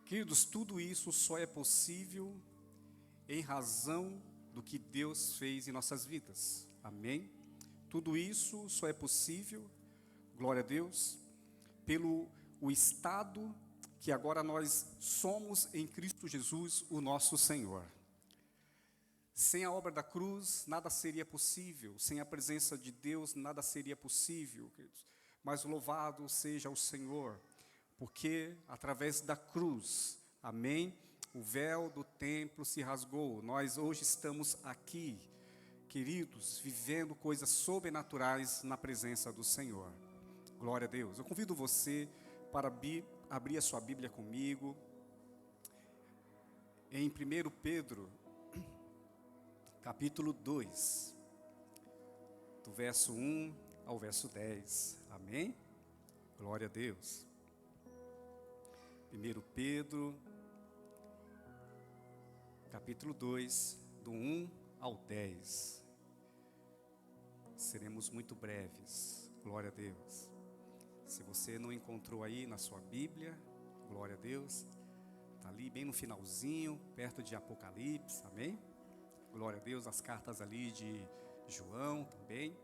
Queridos, tudo isso só é possível em razão do que Deus fez em nossas vidas. Amém? Tudo isso só é possível, glória a Deus, pelo o estado que agora nós somos em Cristo Jesus, o nosso Senhor. Sem a obra da cruz, nada seria possível. Sem a presença de Deus, nada seria possível, queridos. Mas louvado seja o Senhor, porque através da cruz, amém, o véu do templo se rasgou. Nós hoje estamos aqui, queridos, vivendo coisas sobrenaturais na presença do Senhor. Glória a Deus. Eu convido você para abrir a sua Bíblia comigo em 1 Pedro, capítulo 2, do verso 1 ao verso 10. Amém? Glória a Deus. 1 Pedro, capítulo 2, do 1 ao 10. Seremos muito breves. Glória a Deus. Se você não encontrou aí na sua Bíblia, glória a Deus, está ali bem no finalzinho, perto de Apocalipse, amém? Glória a Deus, as cartas ali de João também.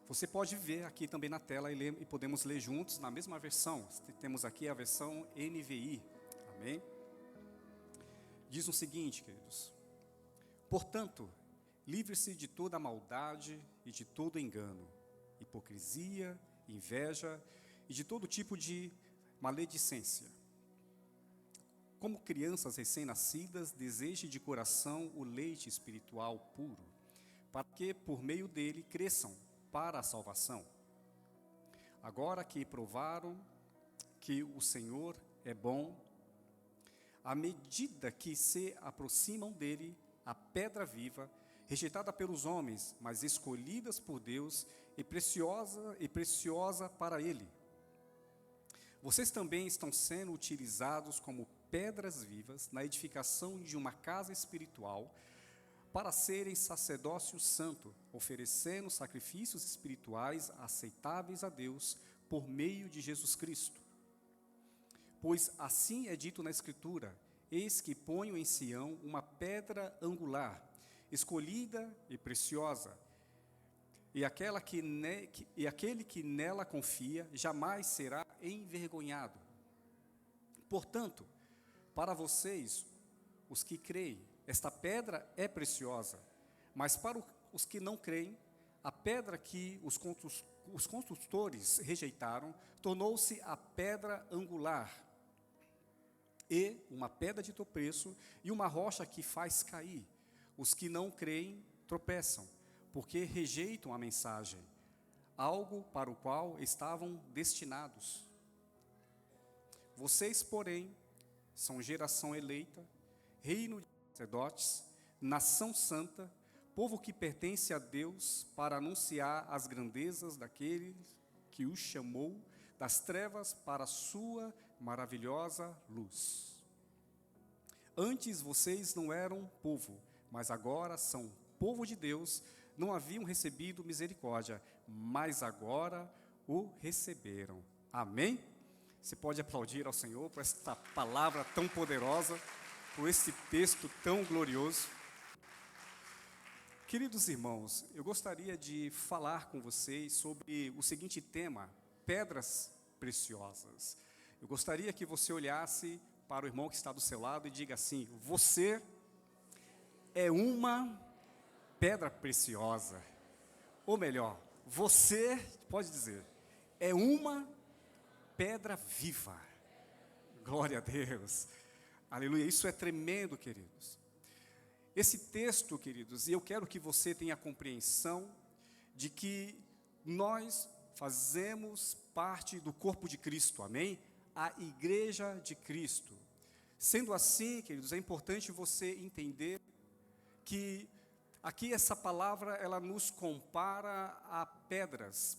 Você pode ver aqui também na tela e podemos ler juntos na mesma versão. Temos aqui a versão NVI, amém? Diz o seguinte, queridos: portanto, livre-se de toda maldade e de todo engano, hipocrisia, inveja e de todo tipo de maledicência. Como crianças recém-nascidas, deseje de coração o leite espiritual puro, para que por meio dele cresçam para a salvação. Agora que provaram que o Senhor é bom, à medida que se aproximam dele, a pedra viva, rejeitada pelos homens, mas escolhidas por Deus e preciosa para ele. Vocês também estão sendo utilizados como pedras vivas na edificação de uma casa espiritual, para serem sacerdócio santo, oferecendo sacrifícios espirituais aceitáveis a Deus por meio de Jesus Cristo. Pois assim é dito na Escritura: eis que ponho em Sião uma pedra angular, escolhida e preciosa, e aquele que nela confia jamais será envergonhado. Portanto, para vocês, os que creem, esta pedra é preciosa, mas para os que não creem, a pedra que os construtores rejeitaram tornou-se a pedra angular, e uma pedra de tropeço e uma rocha que faz cair. Os que não creem tropeçam, porque rejeitam a mensagem, algo para o qual estavam destinados. Vocês, porém, são geração eleita, reino de sacerdotes, nação santa, povo que pertence a Deus, para anunciar as grandezas daquele que os chamou das trevas para a sua maravilhosa luz. Antes vocês não eram povo, mas agora são povo de Deus, não haviam recebido misericórdia, mas agora o receberam. Amém? Você pode aplaudir ao Senhor por esta palavra tão poderosa, por esse texto tão glorioso. Queridos irmãos, eu gostaria de falar com vocês sobre o seguinte tema: pedras preciosas. Eu gostaria que você olhasse para o irmão que está do seu lado e diga assim: você é uma pedra preciosa. Ou melhor, você, pode dizer, é uma pedra viva. Glória a Deus. Aleluia, isso é tremendo, queridos. Esse texto, queridos, e eu quero que você tenha compreensão de que nós fazemos parte do corpo de Cristo, amém? A igreja de Cristo. Sendo assim, queridos, é importante você entender que aqui essa palavra, ela nos compara a pedras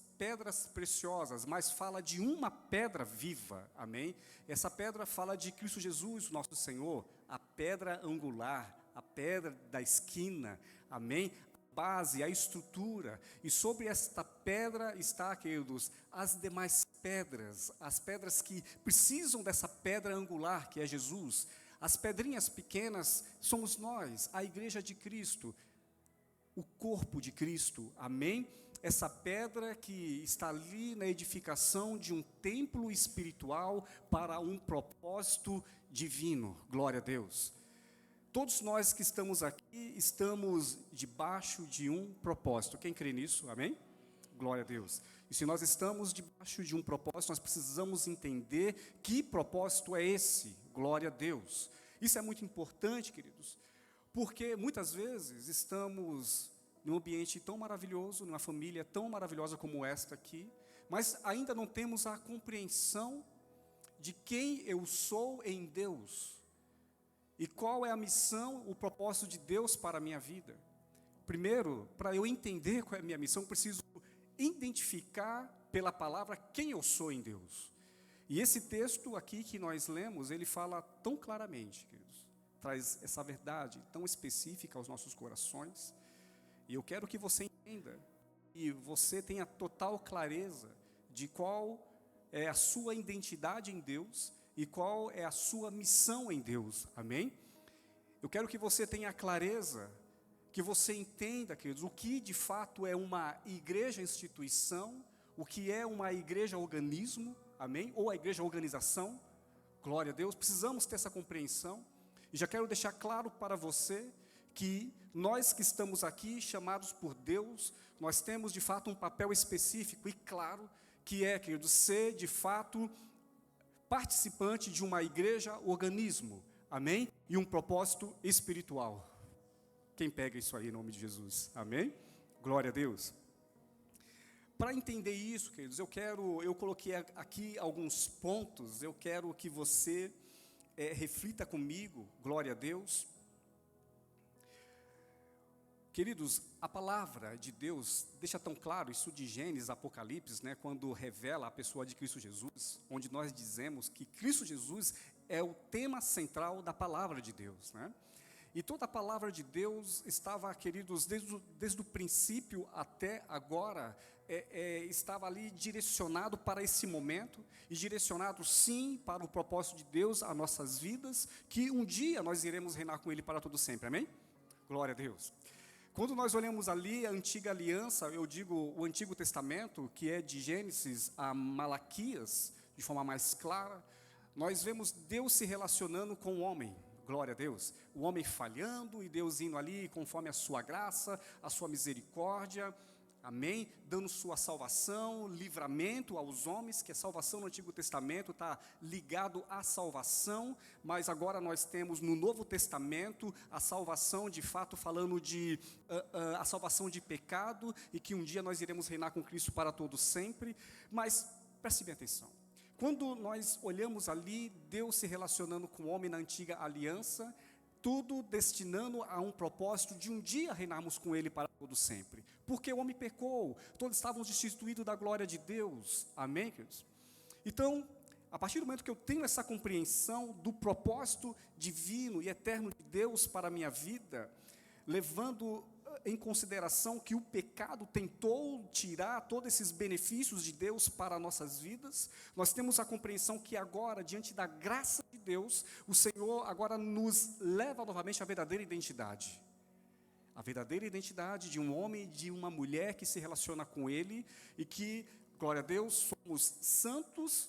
preciosas, mas fala de uma pedra viva, amém? Essa pedra fala de Cristo Jesus, nosso Senhor, a pedra angular, a pedra da esquina, amém? base, a estrutura, e sobre esta pedra está, queridos, as demais pedras, as pedras que precisam dessa pedra angular, que é Jesus. As pedrinhas pequenas somos nós, a igreja de Cristo, o corpo de Cristo, amém? Essa pedra que está ali na edificação de um templo espiritual para um propósito divino, glória a Deus. Todos nós que estamos aqui, estamos debaixo de um propósito. Quem crê nisso? Amém? Glória a Deus. E se nós estamos debaixo de um propósito, nós precisamos entender que propósito é esse. Glória a Deus. Isso é muito importante, queridos, porque muitas vezes estamos num ambiente tão maravilhoso, numa família tão maravilhosa como esta aqui, mas ainda não temos a compreensão de quem eu sou em Deus. E qual é a missão, o propósito de Deus para a minha vida? Primeiro, para eu entender qual é a minha missão, eu preciso identificar pela palavra quem eu sou em Deus. E esse texto aqui que nós lemos, ele fala tão claramente, queridos, traz essa verdade tão específica aos nossos corações. E eu quero que você entenda, e você tenha total clareza de qual é a sua identidade em Deus, e qual é a sua missão em Deus, amém? Eu quero que você tenha clareza, que você entenda, queridos, o que de fato é uma igreja instituição, o que é uma igreja organismo, amém? Ou a igreja organização, glória a Deus, precisamos ter essa compreensão, e já quero deixar claro para você, que nós que estamos aqui, chamados por Deus, nós temos de fato um papel específico e claro, que é, queridos, ser de fato participante de uma igreja organismo, amém? E um propósito espiritual. Quem pega isso aí em nome de Jesus, amém? Glória a Deus. Para entender isso, queridos, eu coloquei aqui alguns pontos, eu quero que você reflita comigo, glória a Deus. Queridos, a palavra de Deus deixa tão claro, isso de Gênesis, Apocalipse, né, quando revela a pessoa de Cristo Jesus, onde nós dizemos que Cristo Jesus é o tema central da palavra de Deus, né? E toda a palavra de Deus estava, queridos, desde o princípio até agora, estava ali direcionado para esse momento, e direcionado sim para o propósito de Deus, as nossas vidas, que um dia nós iremos reinar com Ele para todo sempre, amém? Glória a Deus. Quando nós olhamos ali a antiga aliança, eu digo o Antigo Testamento, que é de Gênesis a Malaquias, de forma mais clara, nós vemos Deus se relacionando com o homem, glória a Deus, o homem falhando e Deus indo ali conforme a sua graça, a sua misericórdia, amém, dando sua salvação, livramento aos homens, que a salvação no Antigo Testamento está ligado à salvação, mas agora nós temos no Novo Testamento a salvação de fato falando de a salvação de pecado, e que um dia nós iremos reinar com Cristo para todo sempre. Mas preste bem atenção, quando nós olhamos ali Deus se relacionando com o homem na antiga aliança, tudo destinando a um propósito de um dia reinarmos com Ele para todo sempre, porque o homem pecou, todos estávamos destituídos da glória de Deus, amém, queridos? Então, a partir do momento que eu tenho essa compreensão do propósito divino e eterno de Deus para a minha vida, levando em consideração que o pecado tentou tirar todos esses benefícios de Deus para nossas vidas, nós temos a compreensão que agora, diante da graça de Deus, o Senhor agora nos leva novamente à verdadeira identidade. A verdadeira identidade de um homem e de uma mulher que se relaciona com Ele, e que, glória a Deus, somos santos,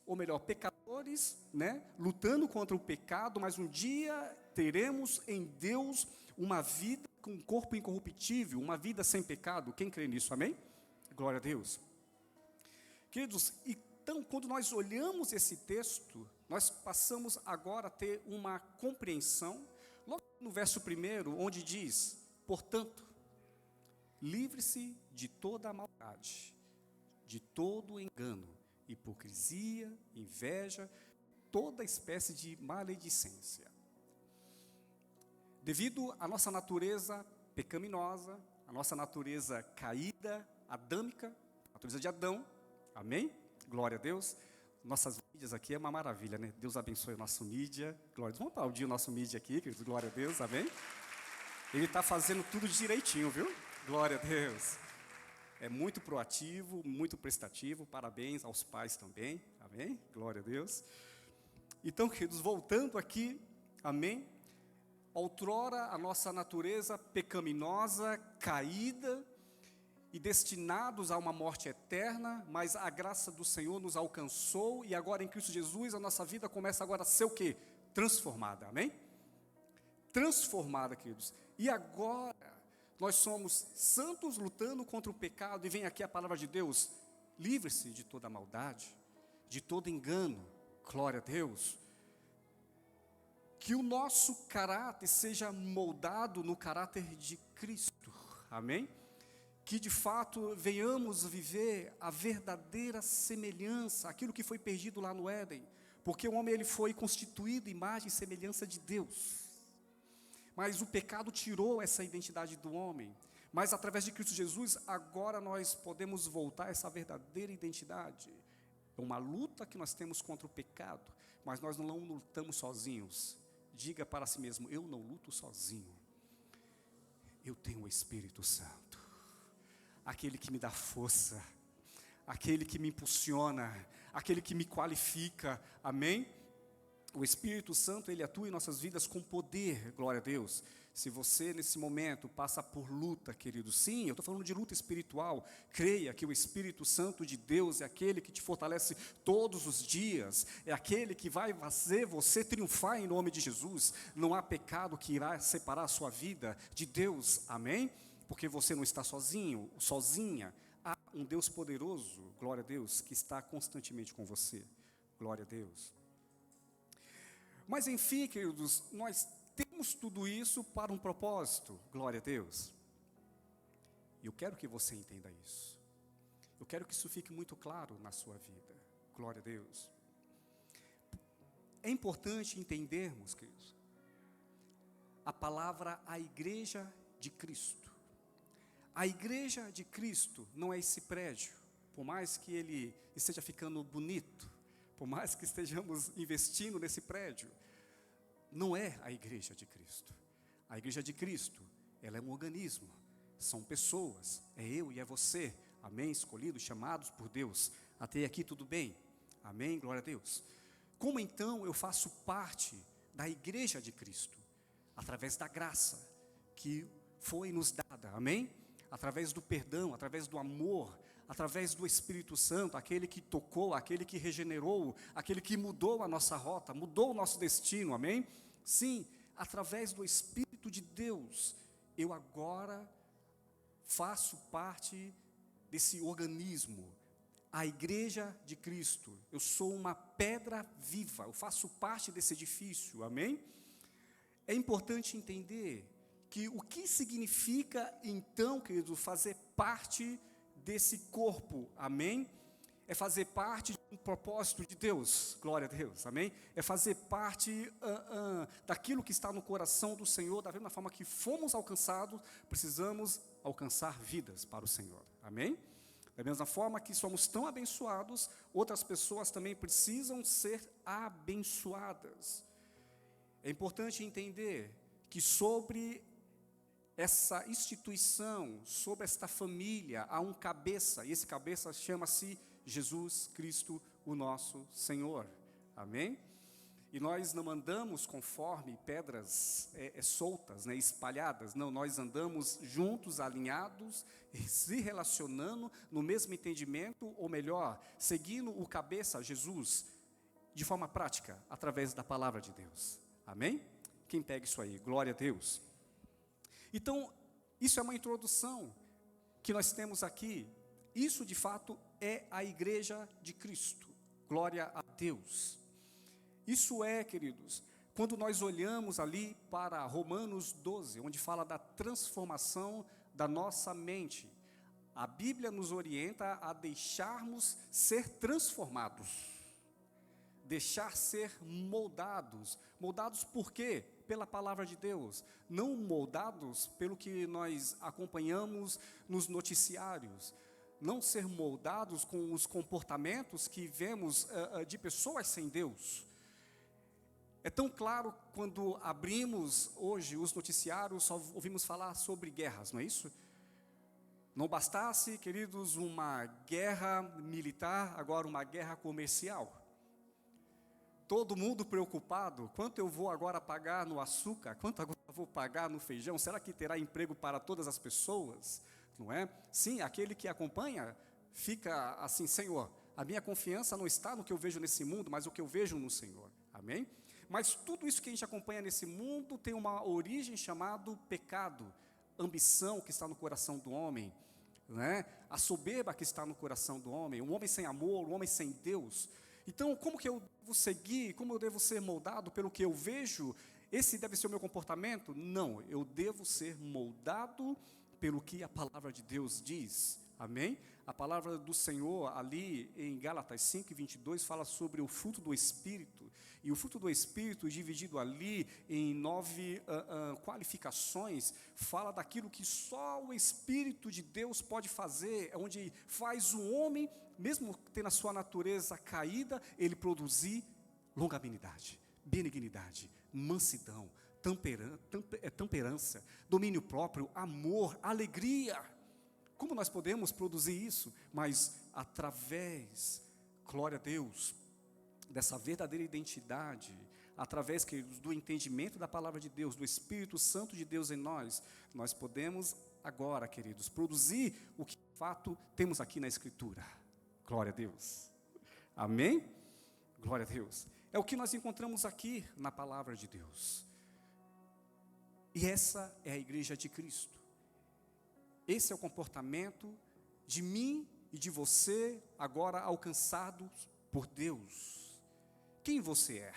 ou melhor, pecadores, né, lutando contra o pecado, mas um dia teremos em Deus uma vida com um corpo incorruptível, uma vida sem pecado. Quem crê nisso, amém? Glória a Deus. Queridos, então, quando nós olhamos esse texto, nós passamos agora a ter uma compreensão, logo no verso 1, onde diz: portanto, livre-se de toda a maldade, de todo engano, hipocrisia, inveja, toda espécie de maledicência. Devido à nossa natureza pecaminosa, a nossa natureza caída, adâmica, natureza de Adão, amém? Glória a Deus. Nossas mídias aqui é uma maravilha, né? Deus abençoe o nosso mídia. Glória a Deus. Vamos aplaudir o nosso mídia aqui, queridos. Glória a Deus, amém? Ele está fazendo tudo direitinho, viu? Glória a Deus. É muito proativo, muito prestativo. Parabéns aos pais também. Amém? Glória a Deus. Então, queridos, voltando aqui, amém? Outrora a nossa natureza pecaminosa, caída e destinados a uma morte eterna, mas a graça do Senhor nos alcançou e agora em Cristo Jesus a nossa vida começa agora a ser o quê? Transformada, amém? Transformada, queridos. E agora nós somos santos lutando contra o pecado e vem aqui a palavra de Deus, livre-se de toda maldade, de todo engano, glória a Deus. Que o nosso caráter seja moldado no caráter de Cristo, amém? Que de fato venhamos viver a verdadeira semelhança, aquilo que foi perdido lá no Éden, porque o homem ele foi constituído imagem e semelhança de Deus, mas o pecado tirou essa identidade do homem, mas através de Cristo Jesus, agora nós podemos voltar a essa verdadeira identidade. É uma luta que nós temos contra o pecado, mas nós não lutamos sozinhos. Diga para si mesmo, eu não luto sozinho, eu tenho o Espírito Santo, aquele que me dá força, aquele que me impulsiona, aquele que me qualifica, amém? O Espírito Santo, ele atua em nossas vidas com poder, glória a Deus. Se você nesse momento passa por luta, querido, sim, eu estou falando de luta espiritual, creia que o Espírito Santo de Deus é aquele que te fortalece todos os dias, é aquele que vai fazer você triunfar em nome de Jesus, não há pecado que irá separar a sua vida de Deus, amém? Porque você não está sozinho, sozinha, há um Deus poderoso, glória a Deus, que está constantemente com você, glória a Deus. Mas enfim, queridos, nós temos tudo isso para um propósito, glória a Deus. E eu quero que você entenda isso. Eu quero que isso fique muito claro na sua vida, glória a Deus. É importante entendermos, queridos, a palavra a igreja de Cristo. A igreja de Cristo não é esse prédio, por mais que ele esteja ficando bonito, por mais que estejamos investindo nesse prédio, não é a igreja de Cristo. A igreja de Cristo, ela é um organismo, são pessoas, é eu e é você, amém? Escolhidos, chamados por Deus. Até aqui tudo bem? Amém? Glória a Deus. Como então eu faço parte da igreja de Cristo? Através da graça que foi nos dada, amém? Através do perdão, através do amor, através do Espírito Santo, aquele que tocou, aquele que regenerou, aquele que mudou a nossa rota, mudou o nosso destino, amém? Sim, através do Espírito de Deus, eu agora faço parte desse organismo, a igreja de Cristo. Eu sou uma pedra viva, eu faço parte desse edifício, amém? É importante entender que o que significa então, querido, fazer parte desse corpo, amém? É fazer parte de um propósito de Deus, glória a Deus, amém? É fazer parte daquilo que está no coração do Senhor, da mesma forma que fomos alcançados, precisamos alcançar vidas para o Senhor, amém? Da mesma forma que somos tão abençoados, outras pessoas também precisam ser abençoadas. É importante entender que sobre essa instituição, sobre esta família, há um cabeça, e esse cabeça chama-se Jesus Cristo, o nosso Senhor, amém? E nós não andamos conforme pedras soltas, espalhadas, não, nós andamos juntos, alinhados, se relacionando no mesmo entendimento, ou melhor, seguindo o cabeça, Jesus, de forma prática, através da palavra de Deus, amém? Quem pega isso aí? Glória a Deus. Então, isso é uma introdução que nós temos aqui. Isso, de fato, é a igreja de Cristo. Glória a Deus. Isso é, queridos, quando nós olhamos ali para Romanos 12, onde fala da transformação da nossa mente. A Bíblia nos orienta a deixarmos ser transformados. Deixar ser moldados. Moldados por quê? Pela palavra de Deus, não moldados pelo que nós acompanhamos nos noticiários, não ser moldados com os comportamentos que vemos de pessoas sem Deus. É tão claro quando abrimos hoje os noticiários, só ouvimos falar sobre guerras, não é isso? Não bastasse, queridos, uma guerra militar, agora uma guerra comercial. Todo mundo preocupado, quanto eu vou agora pagar no açúcar, quanto agora eu vou pagar no feijão, será que terá emprego para todas as pessoas? Não é? Sim, aquele que acompanha fica assim, Senhor, a minha confiança não está no que eu vejo nesse mundo, mas o que eu vejo no Senhor, amém? Mas tudo isso que a gente acompanha nesse mundo tem uma origem chamada pecado, ambição que está no coração do homem, né? A soberba que está no coração do homem, um homem sem amor, um homem sem Deus. Então, como que eu devo seguir, como eu devo ser moldado pelo que eu vejo? Esse deve ser o meu comportamento? Não, eu devo ser moldado pelo que a palavra de Deus diz, amém? A palavra do Senhor ali em Gálatas 5:22 fala sobre o fruto do Espírito, e o fruto do Espírito dividido ali em 9 qualificações, fala daquilo que só o Espírito de Deus pode fazer, onde faz o homem, mesmo tendo a sua natureza caída, ele produzir longanimidade, benignidade, mansidão, temperança, domínio próprio, amor, alegria. Como nós podemos produzir isso? Mas através, glória a Deus, dessa verdadeira identidade, através, queridos, do entendimento da palavra de Deus, do Espírito Santo de Deus em nós, nós podemos agora, queridos, produzir o que de fato temos aqui na Escritura. Glória a Deus. Amém? Glória a Deus. É o que nós encontramos aqui na palavra de Deus. E essa é a igreja de Cristo. Esse é o comportamento de mim e de você, agora alcançados por Deus. Quem você é?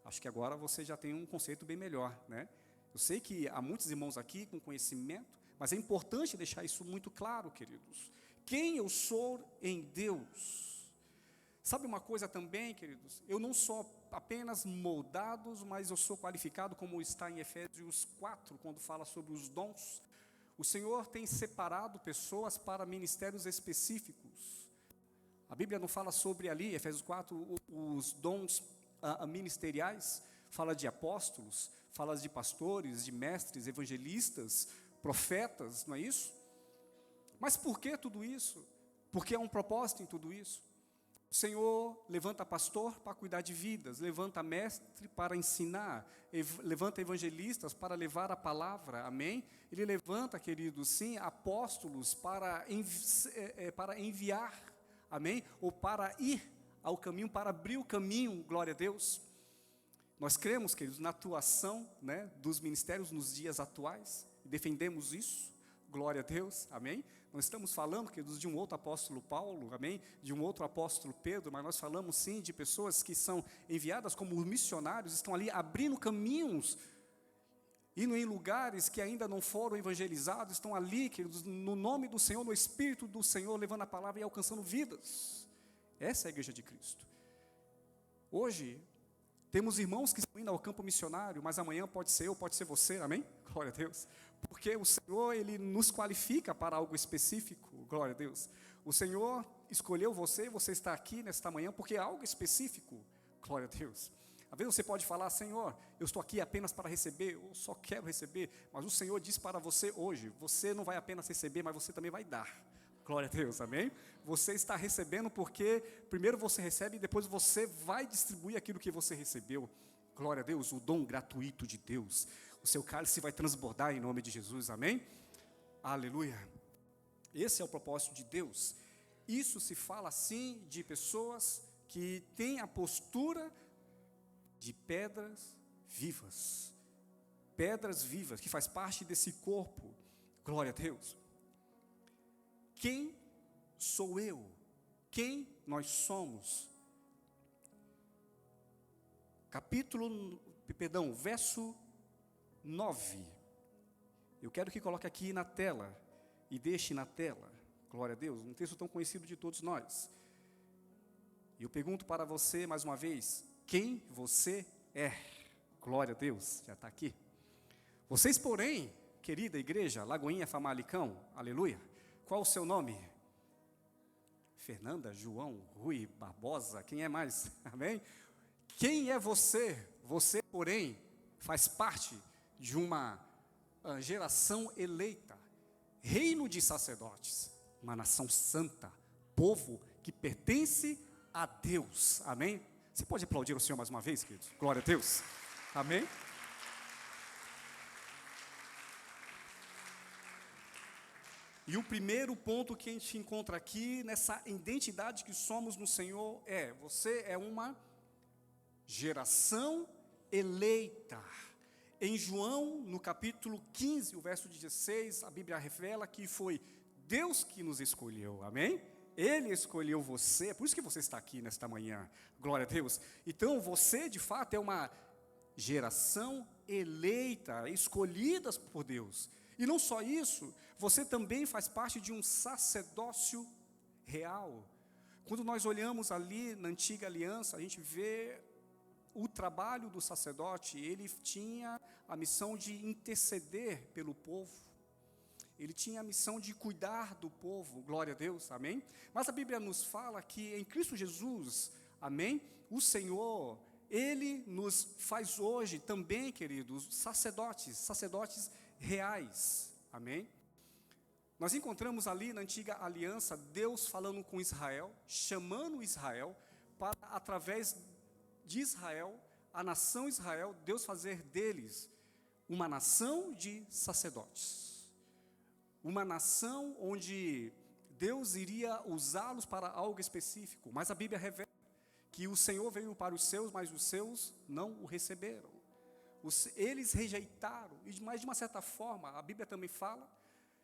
Acho que agora você já tem um conceito bem melhor, né? Eu sei que há muitos irmãos aqui com conhecimento, mas é importante deixar isso muito claro, queridos. Quem eu sou em Deus? Sabe uma coisa também, queridos? Eu não sou apenas moldados, mas eu sou qualificado, como está em Efésios 4, quando fala sobre os dons. O Senhor tem separado pessoas para ministérios específicos. A Bíblia não fala sobre ali, Efésios 4, os dons ministeriais, fala de apóstolos, fala de pastores, de mestres, evangelistas, profetas, não é isso? Mas por que tudo isso? Porque há um propósito em tudo isso. O Senhor levanta pastor para cuidar de vidas, levanta mestre para ensinar, levanta evangelistas para levar a palavra, amém? Ele levanta, queridos, sim, apóstolos para enviar, amém? Ou para ir ao caminho, para abrir o caminho, glória a Deus. Nós cremos, queridos, na atuação, né, dos ministérios nos dias atuais, e defendemos isso, glória a Deus, amém? Não estamos falando, queridos, de um outro apóstolo Paulo, amém? De um outro apóstolo Pedro, mas nós falamos sim de pessoas que são enviadas como missionários, estão ali abrindo caminhos, indo em lugares que ainda não foram evangelizados, estão ali, queridos, no nome do Senhor, no Espírito do Senhor, levando a palavra e alcançando vidas. Essa é a igreja de Cristo. Hoje, temos irmãos que estão indo ao campo missionário, mas amanhã pode ser eu, pode ser você, amém? Glória a Deus. Porque o Senhor, Ele nos qualifica para algo específico, glória a Deus. O Senhor escolheu você, você está aqui nesta manhã, porque é algo específico, glória a Deus. Às vezes você pode falar, Senhor, eu estou aqui apenas para receber, eu só quero receber, mas o Senhor diz para você hoje, você não vai apenas receber, mas você também vai dar, glória a Deus, amém? Você está recebendo porque primeiro você recebe e depois você vai distribuir aquilo que você recebeu, glória a Deus, o dom gratuito de Deus. O seu cálice vai transbordar em nome de Jesus, amém? Aleluia. Esse é o propósito de Deus. Isso se fala assim de pessoas que têm a postura de pedras vivas. Pedras vivas, que faz parte desse corpo. Glória a Deus. Quem sou eu? Quem nós somos? Verso 9. Eu quero que coloque aqui na tela e deixe na tela, glória a Deus, um texto tão conhecido de todos nós. E eu pergunto para você mais uma vez, quem você é? Glória a Deus, já está aqui. Vocês, porém, querida igreja, Lagoinha Famalicão, aleluia, qual o seu nome? Fernanda, João, Rui, Barbosa, quem é mais? Amém? Quem é você? Você, porém, faz parte de uma geração eleita. reino de sacerdotes, uma nação santa, povo que pertence a Deus. Amém? Você pode aplaudir o Senhor mais uma vez, queridos? Glória a Deus. Amém? E o primeiro ponto que a gente encontra aqui, nessa identidade que somos no Senhor, você é uma geração eleita. Em João, no capítulo 15, o verso 16, a Bíblia revela que foi Deus que nos escolheu, amém? Ele escolheu você, por isso que você está aqui nesta manhã, glória a Deus. Então, você de fato é uma geração eleita, escolhidas por Deus. E não só isso, você também faz parte de um sacerdócio real. Quando nós olhamos ali na antiga aliança, a gente vê o trabalho do sacerdote. Ele tinha a missão de interceder pelo povo. Ele tinha a missão de cuidar do povo, glória a Deus, amém? Mas a Bíblia nos fala que em Cristo Jesus, amém? O Senhor, Ele nos faz hoje também, queridos, sacerdotes reais, amém? Nós encontramos ali na antiga aliança, Deus falando com Israel, chamando Israel, para através de Israel, a nação Israel, Deus fazer deles uma nação de sacerdotes. Uma nação onde Deus iria usá-los para algo específico, mas a Bíblia revela que o Senhor veio para os seus, mas os seus não o receberam. Eles rejeitaram, mas de uma certa forma, a Bíblia também fala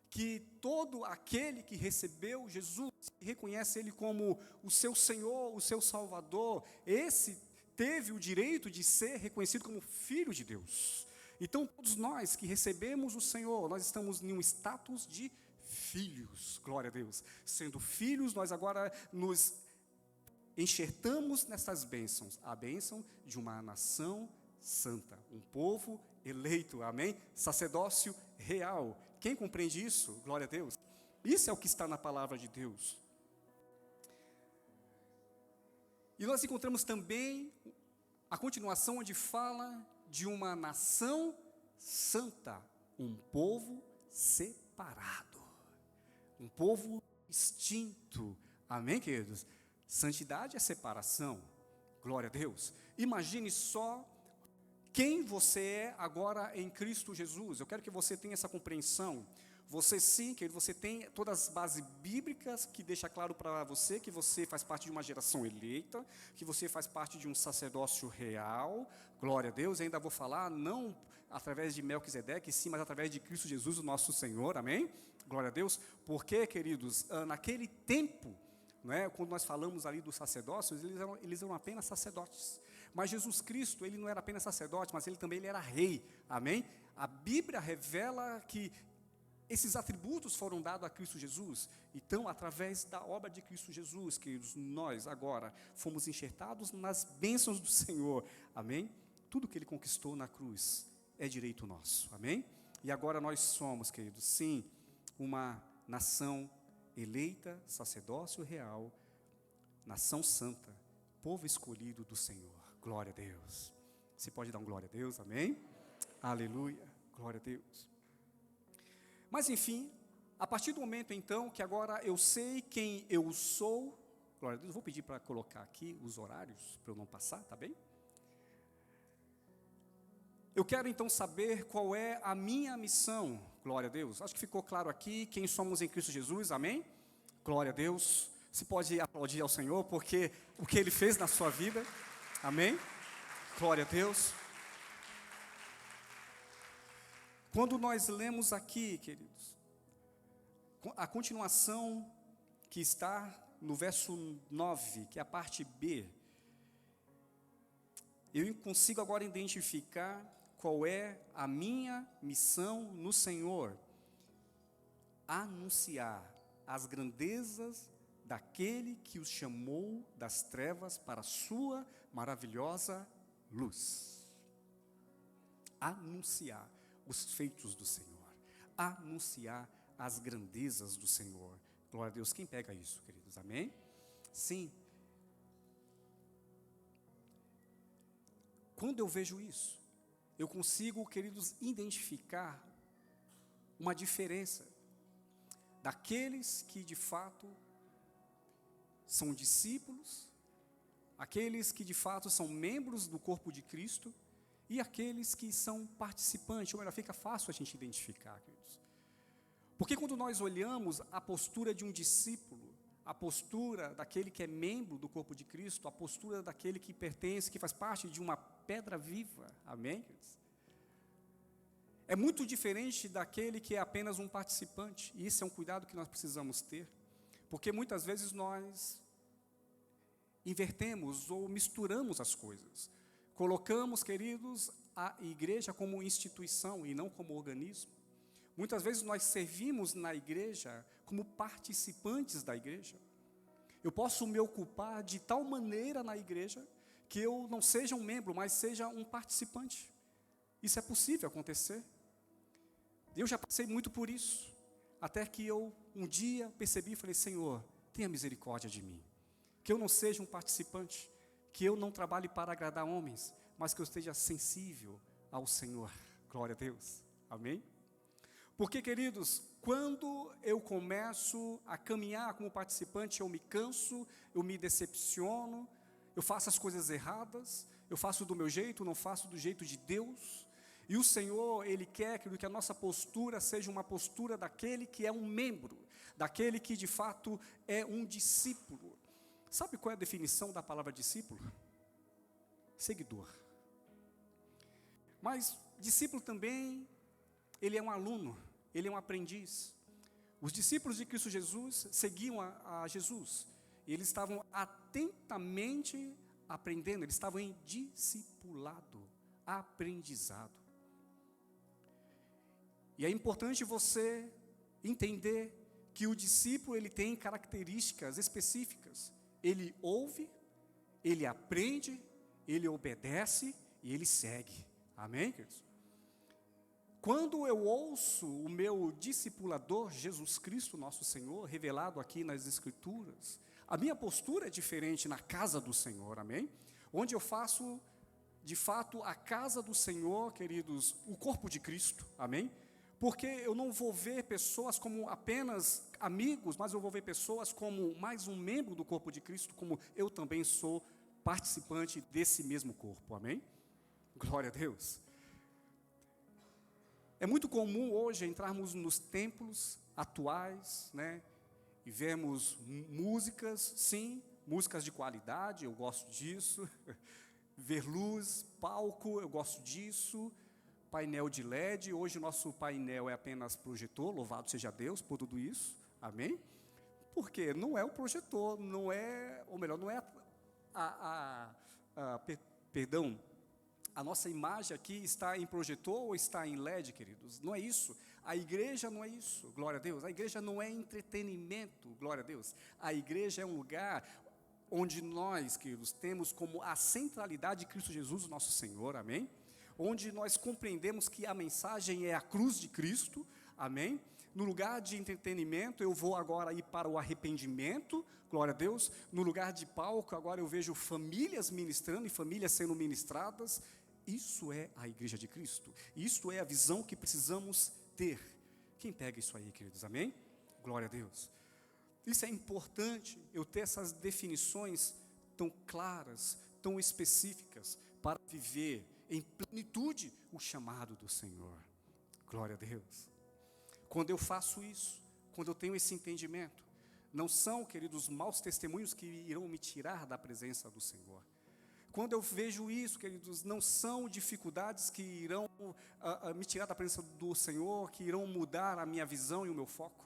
que todo aquele que recebeu Jesus, que reconhece Ele como o seu Senhor, o seu Salvador, esse teve o direito de ser reconhecido como filho de Deus. Então, todos nós que recebemos o Senhor, nós estamos em um status de filhos, glória a Deus. Sendo filhos, nós agora nos enxertamos nessas bênçãos, a bênção de uma nação santa, um povo eleito, amém? Sacerdócio real. Quem compreende isso? Glória a Deus. Isso é o que está na palavra de Deus. E nós encontramos também a continuação onde fala de uma nação santa, um povo separado, um povo distinto, amém, queridos? Santidade é separação, glória a Deus. Imagine só quem você é agora em Cristo Jesus. Eu quero que você tenha essa compreensão. Você sim, querido, você tem todas as bases bíblicas que deixa claro para você que você faz parte de uma geração eleita, que você faz parte de um sacerdócio real, glória a Deus. Eu ainda vou falar, não através de Melquisedeque, sim, mas através de Cristo Jesus, o nosso Senhor, amém? Glória a Deus. Porque, queridos, naquele tempo, quando nós falamos ali dos sacerdócios, eles eram apenas sacerdotes. Mas Jesus Cristo, Ele não era apenas sacerdote, mas Ele era rei, amém? A Bíblia revela que esses atributos foram dados a Cristo Jesus. Então, através da obra de Cristo Jesus, queridos, nós agora fomos enxertados nas bênçãos do Senhor, amém? Tudo que Ele conquistou na cruz é direito nosso, amém? E agora nós somos, queridos, sim, uma nação eleita, sacerdócio real, nação santa, povo escolhido do Senhor, glória a Deus. Você pode dar um glória a Deus, amém? Aleluia, glória a Deus. Mas enfim, a partir do momento então que agora eu sei quem eu sou, glória a Deus, eu vou pedir para colocar aqui os horários, para eu não passar, tá bem? Eu quero então saber qual é a minha missão, glória a Deus. Acho que ficou claro aqui quem somos em Cristo Jesus, amém? Glória a Deus. Você pode aplaudir ao Senhor, porque o que Ele fez na sua vida, amém? Glória a Deus. Quando nós lemos aqui, queridos, a continuação que está no verso 9, que é a parte B, eu consigo agora identificar qual é a minha missão no Senhor: anunciar as grandezas daquele que os chamou das trevas para a sua maravilhosa luz. Anunciar os feitos do Senhor, anunciar as grandezas do Senhor. Glória a Deus. Quem pega isso, queridos? Amém? Sim. Quando eu vejo isso, eu consigo, queridos, identificar uma diferença daqueles que de fato são discípulos, aqueles que de fato são membros do corpo de Cristo e aqueles que são participantes. Ou melhor, fica fácil a gente identificar, queridos. Porque quando nós olhamos a postura de um discípulo, a postura daquele que é membro do corpo de Cristo, a postura daquele que pertence, que faz parte de uma pedra viva, amém, queridos? É muito diferente daquele que é apenas um participante, e isso é um cuidado que nós precisamos ter, porque muitas vezes nós invertemos ou misturamos as coisas. Colocamos, queridos, a igreja como instituição e não como organismo. Muitas vezes nós servimos na igreja como participantes da igreja. Eu posso me ocupar de tal maneira na igreja que eu não seja um membro, mas seja um participante. Isso é possível acontecer. Eu já passei muito por isso, até que eu um dia percebi e falei: Senhor, tenha misericórdia de mim, que eu não seja um participante, que eu não trabalhe para agradar homens, mas que eu esteja sensível ao Senhor. Glória a Deus, amém? Porque, queridos, quando eu começo a caminhar como participante, eu me canso, eu me decepciono, eu faço as coisas erradas, eu faço do meu jeito, não faço do jeito de Deus. E o Senhor, Ele quer que a nossa postura seja uma postura daquele que é um membro, daquele que de fato é um discípulo. Sabe qual é a definição da palavra discípulo? Seguidor. Mas discípulo também, ele é um aluno, ele é um aprendiz. Os discípulos de Cristo Jesus seguiam a Jesus, e eles estavam atentamente aprendendo, eles estavam em discipulado, aprendizado. E é importante você entender que o discípulo, ele tem características específicas. Ele ouve, ele aprende, ele obedece e ele segue. Amém, queridos? Quando eu ouço o meu discipulador, Jesus Cristo, nosso Senhor, revelado aqui nas Escrituras, a minha postura é diferente na casa do Senhor, amém? Onde eu faço, de fato, a casa do Senhor, queridos, o corpo de Cristo, amém? Porque eu não vou ver pessoas como apenas amigos, mas eu vou ver pessoas como mais um membro do corpo de Cristo, como eu também sou participante desse mesmo corpo, amém? Glória a Deus. É muito comum hoje entrarmos nos templos atuais, né, e vermos músicas, sim, músicas de qualidade, eu gosto disso, ver luz, palco, eu gosto disso, painel de LED, hoje o nosso painel é apenas projetor, louvado seja Deus por tudo isso, amém? Porque não é o projetor, não é, ou melhor, não é perdão, a nossa imagem aqui está em projetor ou está em LED, queridos? Não é isso. A igreja não é isso, glória a Deus. A igreja não é entretenimento, glória a Deus. A igreja é um lugar onde nós, queridos, temos como a centralidade de Cristo Jesus, o nosso Senhor, amém? Onde nós compreendemos que a mensagem é a cruz de Cristo, amém? No lugar de entretenimento, eu vou agora ir para o arrependimento, glória a Deus. No lugar de palco, agora eu vejo famílias ministrando e famílias sendo ministradas. Isso é a igreja de Cristo. Isso é a visão que precisamos ter. Quem pega isso aí, queridos, amém? Glória a Deus. Isso é importante, eu ter essas definições tão claras, tão específicas, para viver em plenitude o chamado do Senhor. Glória a Deus. Quando eu faço isso, quando eu tenho esse entendimento, não são, queridos, maus testemunhos que irão me tirar da presença do Senhor. Quando eu vejo isso, queridos, não são dificuldades que irão me tirar da presença do Senhor, que irão mudar a minha visão e o meu foco.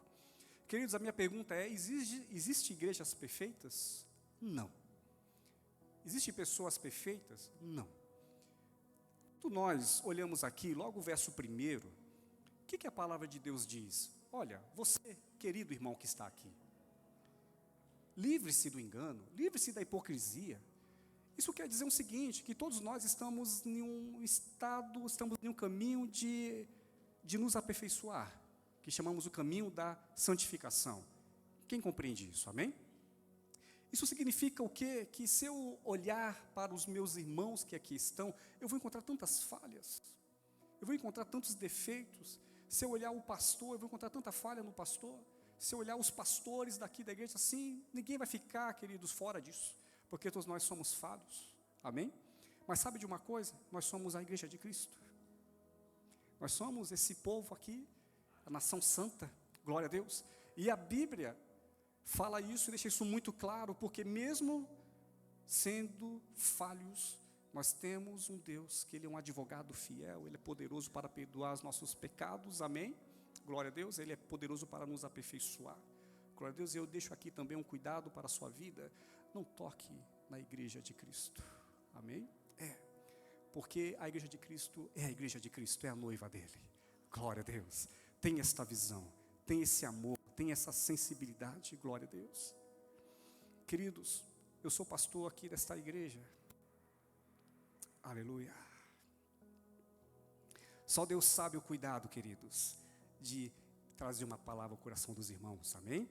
Queridos, a minha pergunta é: existe igrejas perfeitas? Não. Existem pessoas perfeitas? Não. Quando nós olhamos aqui, logo o verso 1, o que a palavra de Deus diz? Olha, você, querido irmão que está aqui, livre-se do engano, livre-se da hipocrisia. Isso quer dizer o seguinte, que todos nós estamos em um estado, estamos em um caminho de nos aperfeiçoar, que chamamos o caminho da santificação. Quem compreende isso, amém? Isso significa o quê? Que se eu olhar para os meus irmãos que aqui estão, eu vou encontrar tantas falhas, eu vou encontrar tantos defeitos. Se eu olhar o pastor, eu vou encontrar tanta falha no pastor. Se eu olhar os pastores daqui da igreja, assim, ninguém vai ficar, queridos, fora disso, porque todos nós somos falhos, amém? Mas sabe de uma coisa? Nós somos a igreja de Cristo. Nós somos esse povo aqui, a nação santa, glória a Deus. E a Bíblia fala isso e deixa isso muito claro, porque mesmo sendo falhos, nós temos um Deus que Ele é um advogado fiel, Ele é poderoso para perdoar os nossos pecados, amém? Glória a Deus, Ele é poderoso para nos aperfeiçoar. Glória a Deus, eu deixo aqui também um cuidado para a sua vida, não toque na igreja de Cristo, amém? Porque a igreja de Cristo é a igreja de Cristo, é a noiva dEle, glória a Deus. Tem esta visão, tem esse amor, tem essa sensibilidade, glória a Deus. Queridos, eu sou pastor aqui desta igreja, aleluia. Só Deus sabe o cuidado, queridos, de trazer uma palavra ao coração dos irmãos, amém?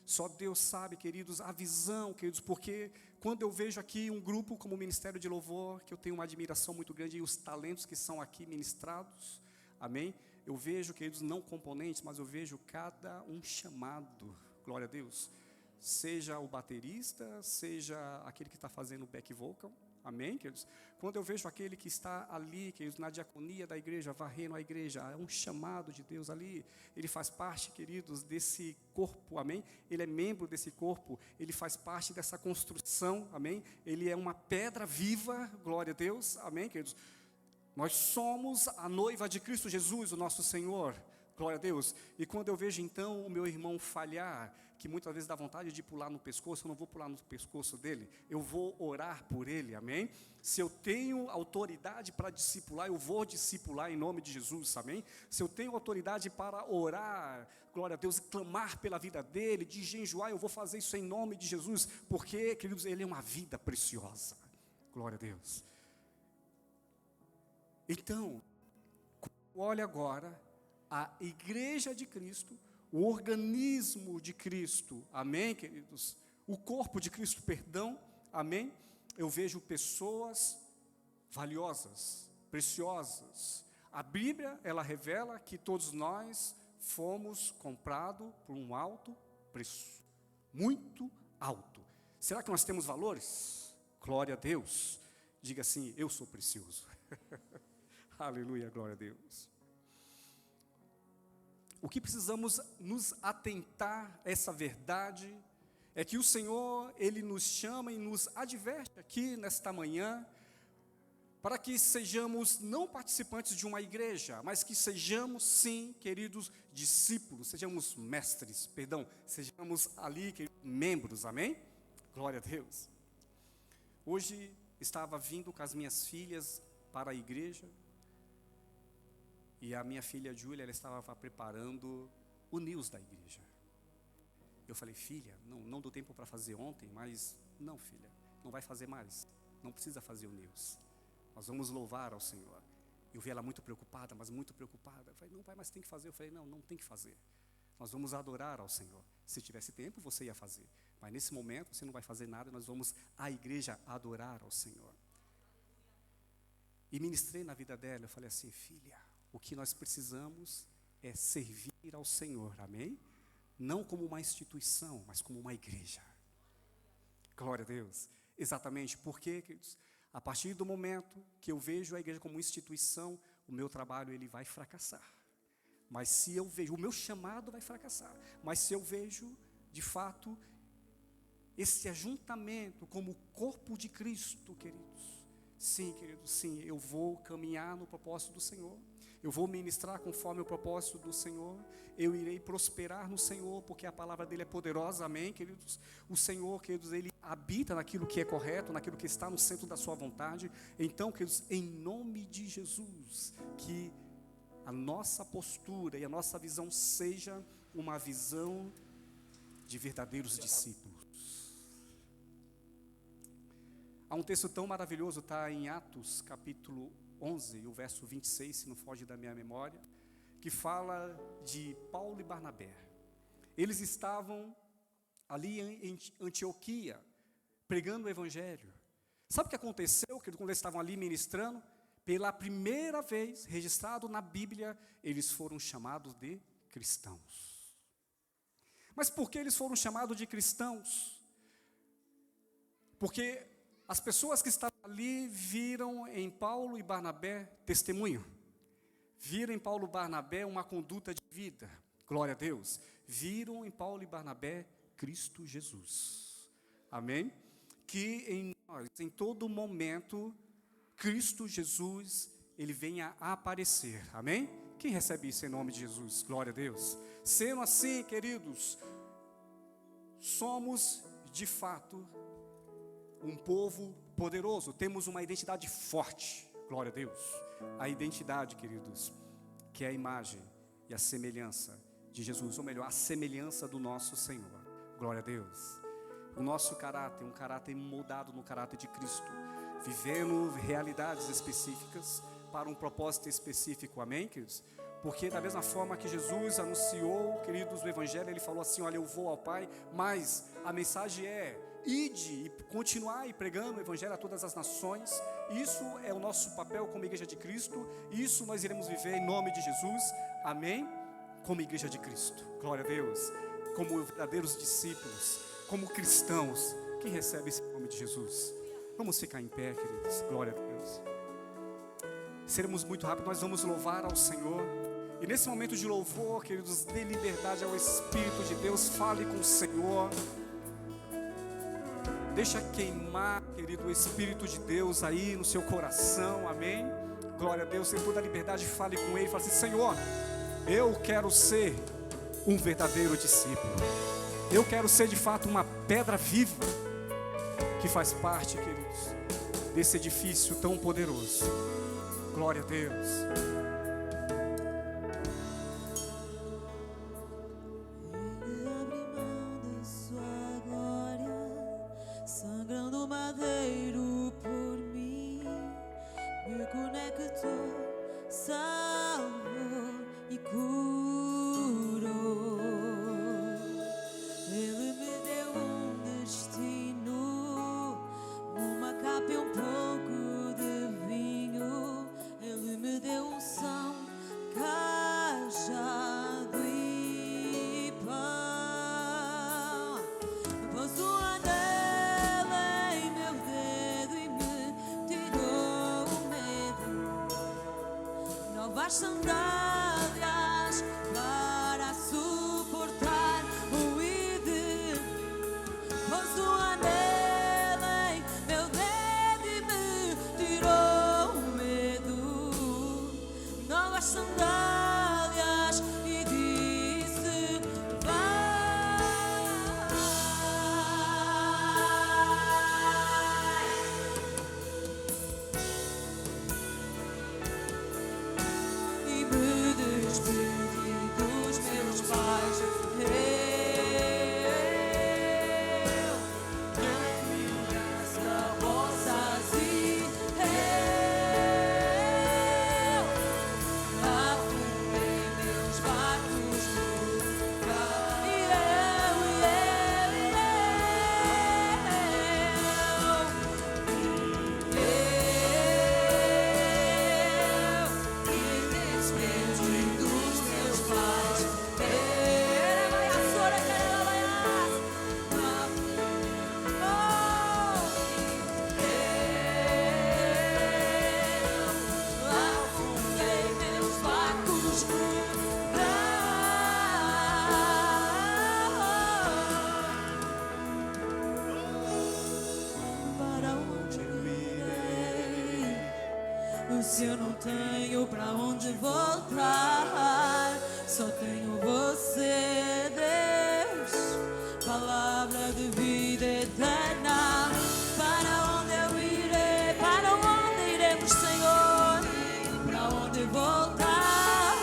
Só Deus sabe, queridos, a visão, queridos, porque quando eu vejo aqui um grupo como o Ministério de Louvor, que eu tenho uma admiração muito grande, e os talentos que são aqui ministrados, amém? Eu vejo, queridos, não componentes, mas eu vejo cada um chamado, glória a Deus, seja o baterista, seja aquele que está fazendo o back vocal, amém, queridos? Quando eu vejo aquele que está ali, queridos, na diaconia da igreja, varrendo a igreja, é um chamado de Deus ali, ele faz parte, queridos, desse corpo, amém? Ele é membro desse corpo, ele faz parte dessa construção, amém? Ele é uma pedra viva, glória a Deus, amém, queridos? Nós somos a noiva de Cristo Jesus, o nosso Senhor, glória a Deus. E quando eu vejo então o meu irmão falhar, que muitas vezes dá vontade de pular no pescoço, eu não vou pular no pescoço dele, eu vou orar por ele, amém? Se eu tenho autoridade para discipular, eu vou discipular em nome de Jesus, amém? Se eu tenho autoridade para orar, glória a Deus, clamar pela vida dele, de jejuar, eu vou fazer isso em nome de Jesus, porque, queridos, ele é uma vida preciosa, glória a Deus. Então, olha agora, a igreja de Cristo, o organismo de Cristo, amém, queridos? O corpo de Cristo, perdão, amém? Eu vejo pessoas valiosas, preciosas. A Bíblia, ela revela que todos nós fomos comprados por um alto preço, muito alto. Será que nós temos valores? Glória a Deus. Diga assim, eu sou precioso. Aleluia, glória a Deus. O que precisamos nos atentar a essa verdade é que o Senhor, Ele nos chama e nos adverte aqui nesta manhã para que sejamos não participantes de uma igreja, mas que sejamos sim, queridos discípulos, sejamos mestres, sejamos ali, queridos, membros, amém? Glória a Deus. Hoje estava vindo com as minhas filhas para a igreja, e a minha filha Júlia, ela estava preparando o news da igreja. Eu falei, filha, não dou tempo para fazer ontem, mas não, filha, não vai fazer mais, não precisa fazer o news. Nós vamos louvar ao Senhor. Eu vi ela muito preocupada, mas muito preocupada. Eu falei, não, pai, mas tem que fazer. Eu falei, não tem que fazer. Nós vamos adorar ao Senhor. Se tivesse tempo, você ia fazer. Mas nesse momento, você não vai fazer nada, nós vamos à igreja adorar ao Senhor. E ministrei na vida dela, eu falei assim, filha, o que nós precisamos é servir ao Senhor, amém? Não como uma instituição, mas como uma igreja. Glória a Deus. Exatamente, porque, queridos, a partir do momento que eu vejo a igreja como instituição, o meu trabalho ele vai fracassar. Mas se eu vejo, o meu chamado vai fracassar. Mas se eu vejo, de fato, esse ajuntamento como corpo de Cristo, queridos. Sim, queridos, sim, eu vou caminhar no propósito do Senhor. Eu vou ministrar conforme o propósito do Senhor. Eu irei prosperar no Senhor, porque a palavra dele é poderosa, amém, queridos? O Senhor, queridos, ele habita naquilo que é correto, naquilo que está no centro da sua vontade. Então, queridos, em nome de Jesus, que a nossa postura e a nossa visão seja uma visão de verdadeiros discípulos. Há um texto tão maravilhoso, está em Atos, capítulo 11, o verso 26, se não foge da minha memória, que fala de Paulo e Barnabé. Eles estavam ali em Antioquia, pregando o evangelho. Sabe o que aconteceu? Que quando eles estavam ali ministrando, pela primeira vez, registrado na Bíblia, eles foram chamados de cristãos. Mas por que eles foram chamados de cristãos? Porque as pessoas que estavam ali viram em Paulo e Barnabé testemunho. Viram em Paulo e Barnabé uma conduta de vida. Glória a Deus. Viram em Paulo e Barnabé Cristo Jesus. Amém? Que em nós, em todo momento, Cristo Jesus, Ele venha a aparecer. Amém? Quem recebe isso em nome de Jesus? Glória a Deus. Sendo assim, queridos, somos de fato um povo poderoso. Temos uma identidade forte. Glória a Deus. A identidade, queridos, que é a imagem e a semelhança de Jesus, ou melhor, a semelhança do nosso Senhor. Glória a Deus. O nosso caráter, um caráter moldado no caráter de Cristo, vivendo realidades específicas para um propósito específico, amém, queridos? Porque da mesma forma que Jesus anunciou, queridos, o Evangelho, Ele falou assim, olha, eu vou ao Pai, mas a mensagem é, ide e continuar e pregando o Evangelho a todas as nações. Isso é o nosso papel como Igreja de Cristo, isso nós iremos viver em nome de Jesus, amém? Como Igreja de Cristo, glória a Deus, como verdadeiros discípulos, como cristãos. Quem recebe esse nome de Jesus? Vamos ficar em pé, queridos, glória a Deus. Seremos muito rápidos, nós vamos louvar ao Senhor. E nesse momento de louvor, queridos, dê liberdade ao Espírito de Deus, fale com o Senhor. Deixa queimar, querido, o Espírito de Deus aí no seu coração, amém? Glória a Deus, tem toda a liberdade, fale com Ele, fale assim, Senhor, eu quero ser um verdadeiro discípulo. Eu quero ser de fato uma pedra viva, que faz parte, queridos, desse edifício tão poderoso. Glória a Deus. Ele abre mão de sua glória, sangrando madeiro por mim, me conectou, salvou e curou. Ele me deu um destino, uma capa e um pouco de vinho. Ele me deu unção, cajado e pão. Pôs o anel em meu dedo e me tirou o medo. Novas sandálias para suportar o ide. Pôs o anel em meu dedo e me tirou o medo. Novas sandálias e disse, vai. E me despedi dos meus pais. Minhas carroças e afundei meus barcos no mar. Me despedi dos meus pais. Vai a sora, cara, vai afundei meus barcos no mar. Para onde eu irei? Se eu não tenho pra onde voltar, só tenho você, Deus, palavra de vida eterna. Para onde eu irei? Para onde iremos, Senhor? Pra onde voltar?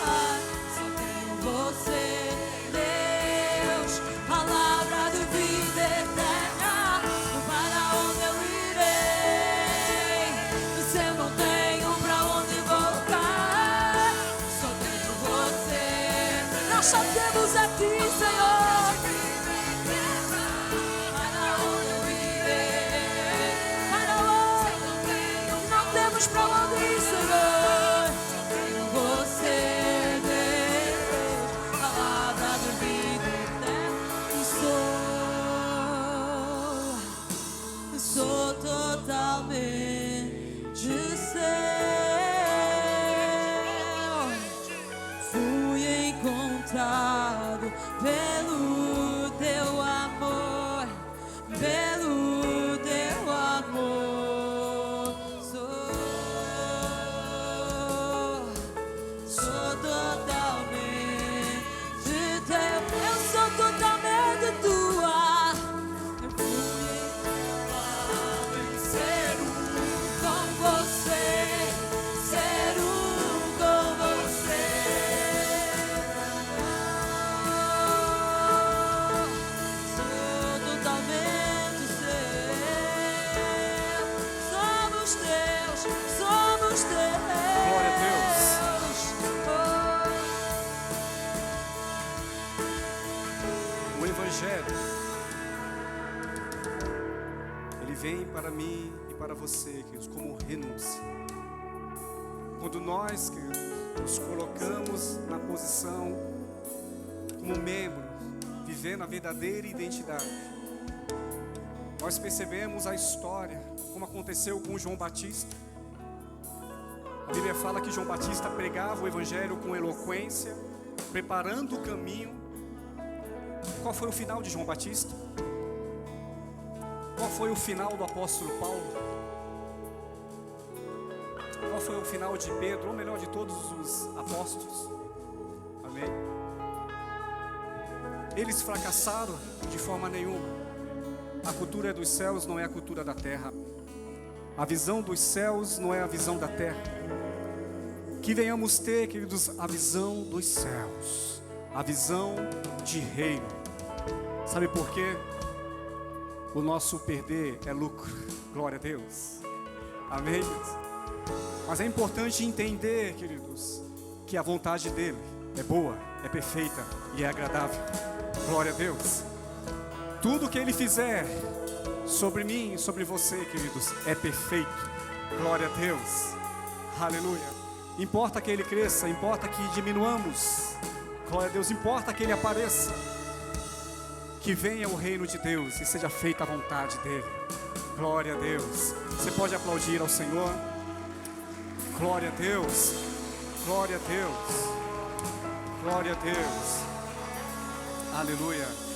Só tenho você, Deus, palavra de vida eterna. Para onde eu irei? Se eu não tenho pra onde voltar, só tenho você. Nós só temos a ti, Senhor. Para onde eu irei? Para onde? Não temos pra onde ir, Senhor. Só tenho você, Deus, palavra de vida eterna. encontrado pelo teu amor, pelo teu amor. Sou totalmente teu, eu sou totalmente tua. Eu fui encontrado em ser com você, ser com você. Sou totalmente seu. Somos teus, somos teus. Glória a Deus. O Evangelho, ele vem para mim e para você, queridos, como renúncia. Quando nós, queridos, nos colocamos na posição como membro, vivendo a verdadeira identidade, nós percebemos a história, como aconteceu com João Batista. A Bíblia fala que João Batista pregava o Evangelho com eloquência, preparando o caminho. Qual foi o final de João Batista? Qual foi o final do apóstolo Paulo? Qual foi o final de Pedro, ou melhor, de todos os apóstolos? Amém? Eles fracassaram de forma nenhuma. A cultura dos céus não é a cultura da terra. A visão dos céus não é a visão da terra. Que venhamos ter, queridos, a visão dos céus, a visão de reino. Sabe por quê? O nosso perder é lucro. Glória a Deus. Amém? Mas é importante entender, queridos, que a vontade dele é boa, é perfeita e é agradável. Glória a Deus. Tudo que ele fizer sobre mim e sobre você, queridos, é perfeito. Glória a Deus. Aleluia. Importa que ele cresça, importa que diminuamos. Glória a Deus. Importa que ele apareça. Que venha o reino de Deus e seja feita a vontade dele. Glória a Deus. Você pode aplaudir ao Senhor. Glória a Deus. Glória a Deus. Glória a Deus. Aleluia.